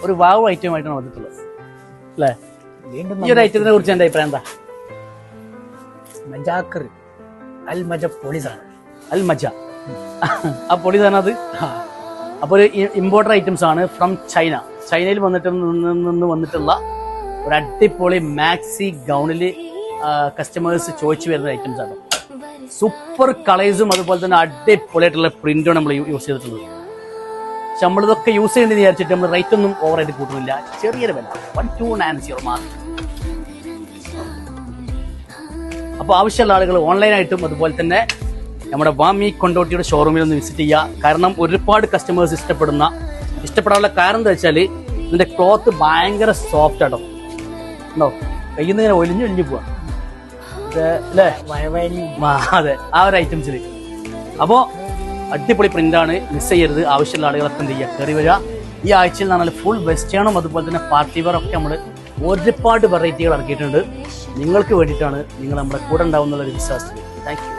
ഒരു വാവ് ഐറ്റം ആയിട്ടാണ് വന്നിട്ടുള്ളത് അല്ലേ? ഈ ഒരു ഐറ്റത്തിനെ കുറിച്ച് എന്റെ അഭിപ്രായം എന്താ? മജാക്കർ അൽ മജ പൊളിസാണ്. അൽ മജ ആ പൊളിസാണ് അത്. അപ്പോൾ ഒരു ഇമ്പോർട്ടർ ഐറ്റംസ് ആണ് ഫ്രം ചൈന. ചൈനയിൽ നിന്ന് വന്നിട്ടുള്ള ഒരു അടിപൊളി മാക്സി ഗൗണില് കസ്റ്റമേഴ്സ് ചോദിച്ചു വരുന്ന ഐറ്റംസ് ആണ്. സൂപ്പർ കളേഴ്സും അതുപോലെ തന്നെ അടിപൊളിയായിട്ടുള്ള പ്രിന്റും നമ്മൾ യൂസ് ചെയ്തിട്ടുള്ളത്. പക്ഷെ നമ്മളിതൊക്കെ യൂസ് ചെയ്യേണ്ടത് വിചാരിച്ചിട്ട് നമ്മൾ റേറ്റ് ഒന്നും ഓവറായിട്ട് കൂട്ടുന്നില്ല. ചെറിയൊരു വില 1290 മാത്രം. അപ്പോൾ ആവശ്യമുള്ള ആളുകൾ ഓൺലൈനായിട്ടും അതുപോലെ തന്നെ നമ്മുടെ വാമി കൊണ്ടോട്ടിയുടെ ഷോറൂമിൽ ഒന്ന് വിസിറ്റ് ചെയ്യുക. കാരണം ഒരുപാട് കസ്റ്റമേഴ്സ് ഇഷ്ടപ്പെടാനുള്ള കാരണം എന്താ വെച്ചാൽ ഇതിന്റെ ക്ലോത്ത് ഭയങ്കര സോഫ്റ്റ് ആട്ടോ. ഉണ്ടോ? കയ്യിൽ നിന്ന് ഇങ്ങനെ ഒലിഞ്ഞു പോവാ അല്ലേ? അതെ, ആ ഒരു ഐറ്റംസിൽ. അപ്പോൾ അടിപൊളി പ്രിന്റാണ്, മിസ് ചെയ്യരുത്. ആവശ്യമുള്ള ആളുകളൊക്കെ എന്ത് ചെയ്യുക, കയറി വരിക. ഈ ആഴ്ചയിൽ നിന്നാൽ ഫുൾ വെസ്റ്റേണും അതുപോലെ തന്നെ പാർട്ടി വെയർ ഒക്കെ നമ്മൾ ഒരുപാട് വെറൈറ്റികൾ ഇറക്കിയിട്ടുണ്ട്. നിങ്ങൾക്ക് വേണ്ടിയിട്ടാണ്, നിങ്ങൾ നമ്മുടെ കൂടെ ഉണ്ടാവുന്നുള്ള ഒരു വിശ്വാസത്തിൽ. Thank you.